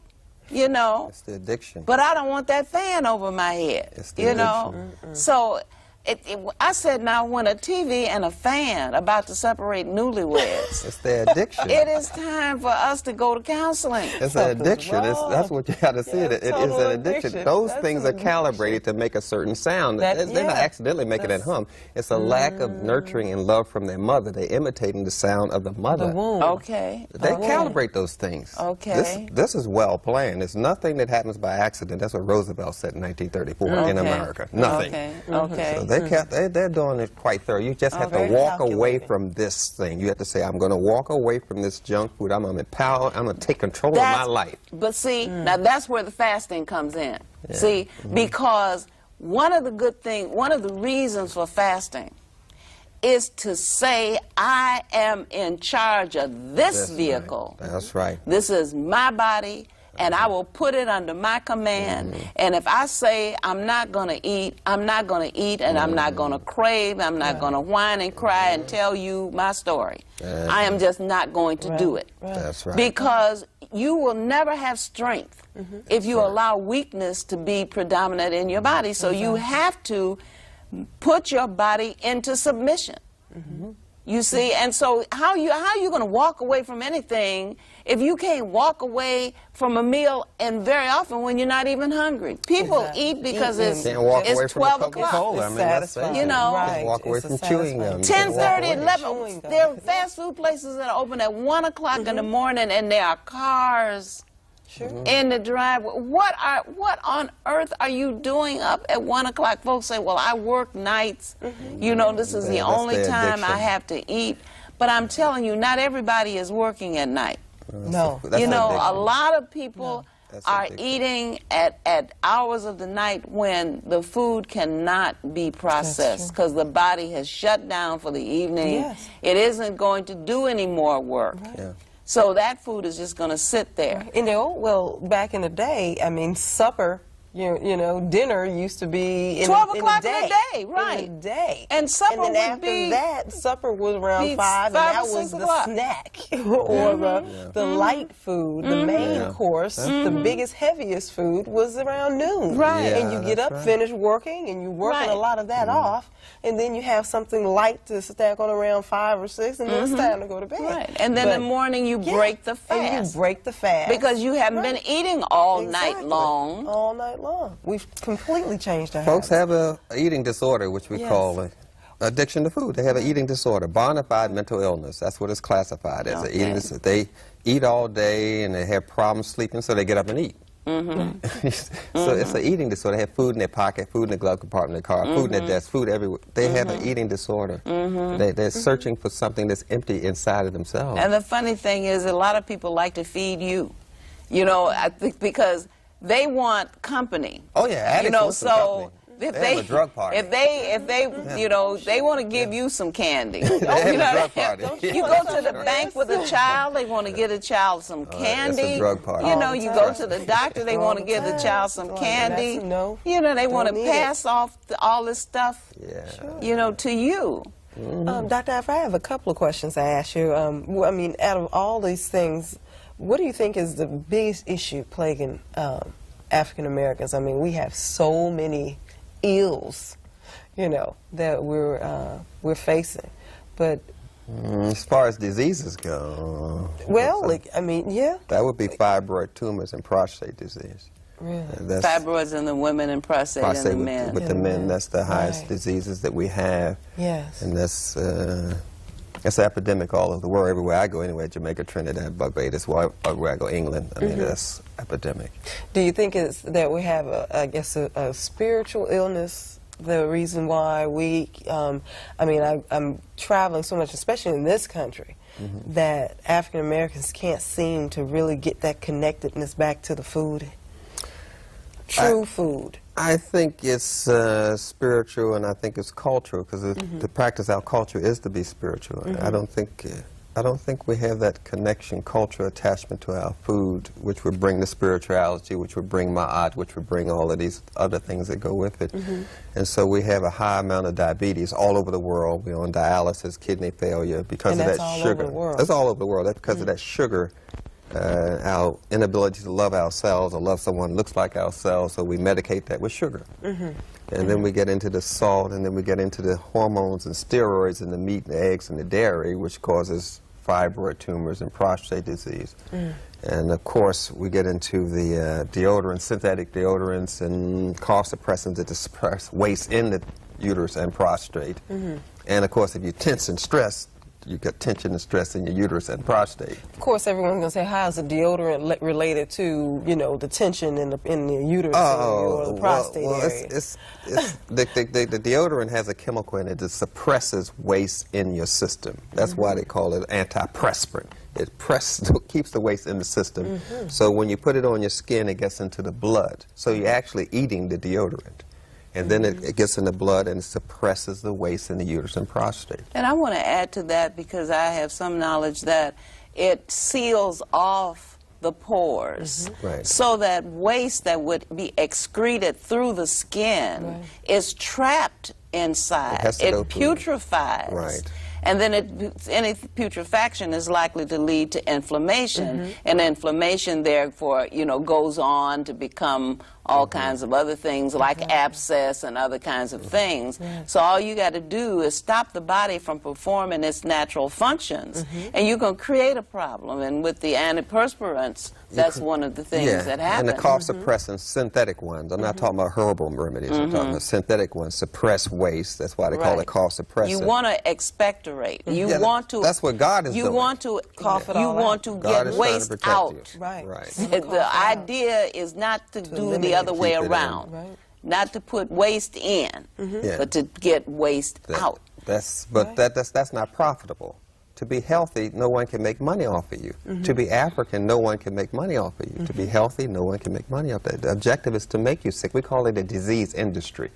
You know, it's the addiction. But I don't want that fan over my head. It's the you addiction. know, so I said, now when a TV and a fan about to separate newlyweds, it's the addiction. It is time for us to go to counseling. It's an addiction. That's what you got to see. It is an addiction. Those things are calibrated to make a certain sound. They're not accidentally making it hum. It's a lack of nurturing and love from their mother. They're imitating the sound of the mother. The womb. Okay. They calibrate those things. Okay. This is well planned. It's nothing that happens by accident. That's what Roosevelt said in 1934 in America. Nothing. Okay. So they're doing it quite thorough. You just have to walk away from this thing. You have to say, I'm going to walk away from this junk food. I'm going to empower. I'm going to take control of my life. But see, now that's where the fasting comes in. See, because one of the reasons for fasting is to say, I am in charge of this vehicle. Right. That's right. This is my body, and I will put it under my command. And if I say I'm not going to eat, I'm not going to eat, and I'm not going to crave, I'm not going to whine and cry and tell you my story. I am just not going to do it. That's right. Because you will never have strength if you allow weakness to be predominant in your body. So you have to put your body into submission. You see, and so how you going to walk away from anything if you can't walk away from a meal, and very often when you're not even hungry? People eat because it's 12 o'clock. I mean, that's you know, right. Walk away from chewing gum. 10:30, 11. There are fast food places that are open at 1 o'clock in the morning, and there are cars in the driveway. What on earth are you doing up at 1 o'clock? Folks say, well, I work nights. You know, this is the only time I have to eat. But I'm telling you, not everybody is working at night. No. You know, a lot of people are eating at hours of the night when the food cannot be processed because the body has shut down for the evening. It isn't going to do any more work. So that food is just going to sit there. In the old, well, back in the day, I mean, supper, you know, dinner used to be in 12 o'clock in the day, right? In the day. And supper and then would be... that, supper was around 5, and that was the snack, or the light food, the main course. The biggest, heaviest food was around noon. Right. And you get up, finish working, and you're working a lot of that off, and then you have something light to snack on around 5 or 6, and then it's time to go to bed. Right. And then in the morning you break the fast. And you break the fast. Because you haven't been eating all night long. All night long. We've completely changed our Folks habits. have an eating disorder, which we call addiction to food. They have an eating disorder, bona fide mental illness. That's what it's classified as. An eating disorder. They eat all day and they have problems sleeping, so they get up and eat. So it's an eating disorder. They have food in their pocket, food in the glove compartment of their car, food in their desk, food everywhere. They have an eating disorder. They're searching for something that's empty inside of themselves. And the funny thing is, a lot of people like to feed you. You know, I think because they want company. Oh yeah, addicts you know, want some so company. if They have a drug party. if they, you know, they want to give you some candy. They have you know, a drug party. you go to the bank with a child, they want to get a child some candy. It's a drug party. You know, you go to the doctor, they want to give the child some candy. You know, they want to pass off all this stuff. You know, to you. Dr. Afra, I have a couple of questions to ask you. I mean, out of all these things, what do you think is the biggest issue plaguing African Americans? I mean, we have so many ills, you know, that we're facing. But as far as diseases go, well, like, I mean, that would be fibroid tumors and prostate disease. Really? Fibroids in the women and prostate in the men. With the men, that's the highest diseases that we have. Yes. And that's it's an epidemic all over the world. Everywhere I go, anyway, Jamaica, Trinidad, Barbados, where I go, England. I mean, that's epidemic. Do you think it's that we have, I guess, a spiritual illness? The reason why we, I mean, I'm traveling so much, especially in this country, that African Americans can't seem to really get that connectedness back to the food. True food. I think it's spiritual, and I think it's cultural, because to practice our culture is to be spiritual. I don't think we have that connection, cultural attachment to our food, which would bring the spirituality, which would bring ma'at, which would bring all of these other things that go with it. And so we have a high amount of diabetes all over the world. We're on dialysis, kidney failure because of that sugar. That's all over the world. That's because of that sugar. Our inability to love ourselves or love someone who looks like ourselves, so we medicate that with sugar. And then we get into the salt, and then we get into the hormones and steroids in the meat and the eggs and the dairy, which causes fibroid tumors and prostate disease. And of course, we get into the deodorants, synthetic deodorants and cough suppressants that suppress waste in the uterus and prostate. And of course, if you're tense and stressed, you got tension and stress in your uterus and prostate. Of course, everyone's going to say, how is a deodorant related to, you know, the tension in the uterus or the prostate area? The deodorant has a chemical in it that suppresses waste in your system. That's why they call it antiperspirant. It keeps the waste in the system. So when you put it on your skin, it gets into the blood. So you're actually eating the deodorant. And then it gets in the blood and suppresses the waste in the uterus and prostate. And I want to add to that, because I have some knowledge that it seals off the pores, Right. so that waste that would be excreted through the skin is trapped inside. It putrefies. Right. And then any putrefaction is likely to lead to inflammation, and inflammation, therefore, you know, goes on to become all kinds of other things like abscess and other kinds of things. So all you got to do is stop the body from performing its natural functions, and you can create a problem. And with the antiperspirants, that's one of the things that happen. And the cough suppressants, synthetic ones. I'm not talking about herbal remedies. I'm talking about synthetic ones. Suppress waste. That's why they call it cough suppressant. You want to expectorate. You want to. That's what God is doing. You want to cough it all You want to get waste out. You. Right. The idea is not to do the other way around. Not to put waste in, but to get waste out. That's not profitable. To be healthy, no one can make money off of you. To be African, no one can make money off of you. To be healthy, no one can make money off of it. The objective is to make you sick. We call it a disease industry.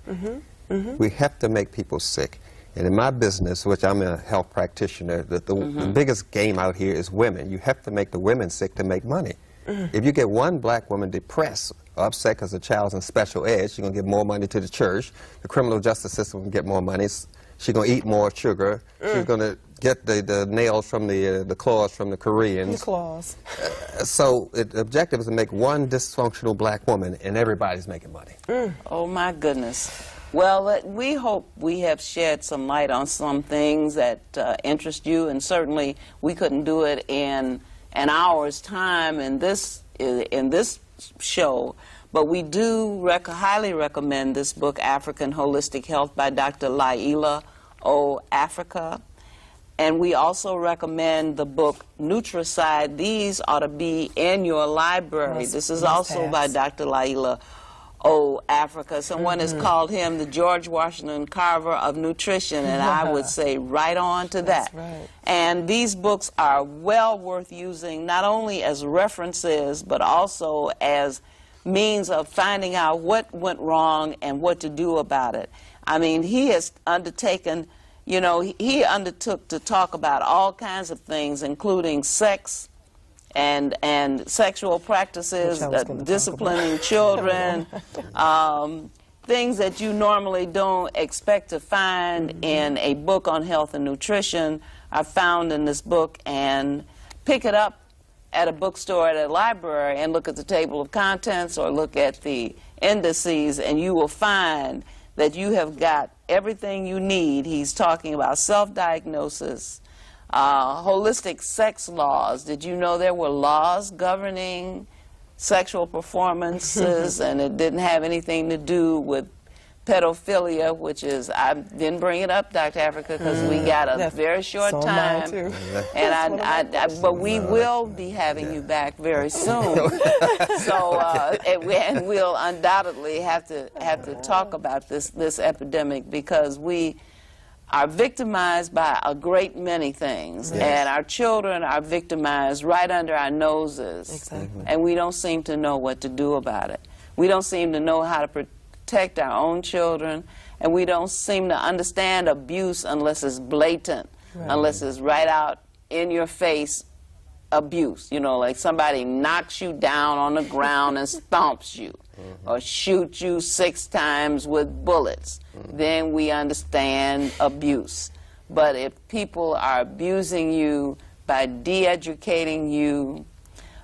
We have to make people sick. And in my business, which I'm a health practitioner, the biggest game out here is women. You have to make the women sick to make money. If you get one black woman depressed, upset because the child's in special ed, she's going to give more money to the church. The criminal justice system will get more money. She's going to eat more sugar. She's going to get the nails from the claws from the Koreans. The claws. So the objective is to make one dysfunctional black woman, and everybody's making money. Oh, my goodness. Well, we hope we have shed some light on some things that interest you, and certainly we couldn't do it in an hour's time in this show, but we do highly recommend this book, African Holistic Health by Dr. Llaila Afrika. And we also recommend the book Nutricide. These ought to be in your library. This is also by Dr. Llaila Afrika. Someone has called him the George Washington Carver of nutrition, and I would say right on to that. And these books are well worth using, not only as references, but also as means of finding out what went wrong and what to do about it. I mean, he has undertaken, you know, he undertook to talk about all kinds of things, including sex and sexual practices, disciplining children, things that you normally don't expect to find in a book on health and nutrition are found in this book. And pick it up at a bookstore, at a library, and look at the table of contents or look at the indices, and you will find that you have got everything you need. He's talking about self-diagnosis, holistic sex laws. Did you know there were laws governing sexual performances and it didn't have anything to do with pedophilia, which is, I didn't bring it up, Dr. Afrika, because we got a very short time. And but we will be having you back very soon. So, and we'll undoubtedly have to talk about this epidemic, because we are victimized by a great many things, and our children are victimized right under our noses, and we don't seem to know what to do about it. We don't seem to know how to protect our own children, and we don't seem to understand abuse unless it's blatant, unless it's right out in your face abuse. You know, like somebody knocks you down on the ground and stomps you, or shoots you 6 times with bullets. Then we understand abuse. But if people are abusing you by de-educating you,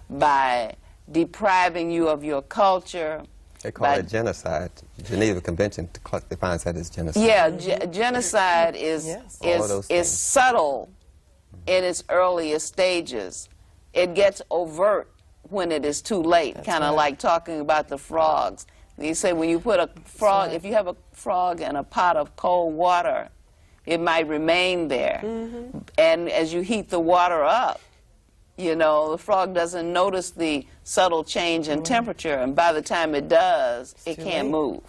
by depriving you of your culture, they call it genocide. Geneva Convention defines that as genocide. Yeah, genocide is subtle in its earliest stages. It gets overt when it is too late, kind of like talking about the frogs. You say when you put a frog, if you have a frog in a pot of cold water, it might remain there. And as you heat the water up, you know, the frog doesn't notice the subtle change in temperature, and by the time it does, it can't move.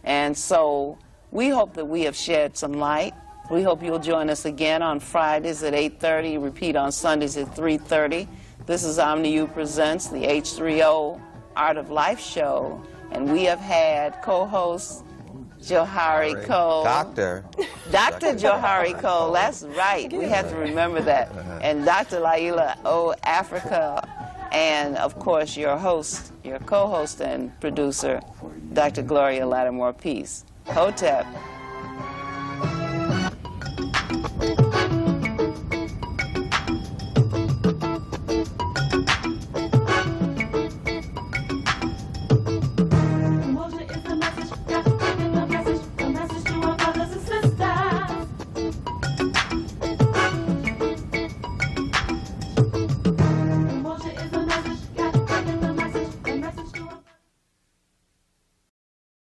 And so we hope that we have shed some light. We hope you'll join us again on Fridays at 8:30, repeat on Sundays at 3:30. This is OmniU Presents, the H3O Art of Life show, and we have had co-host Johari Cole. Dr. Johari Cole, that's right. We have to remember that. And Dr. Llaila Afrika. and of course your host, your co-host and producer, Dr. Gloria Latimore Peace. Hotep.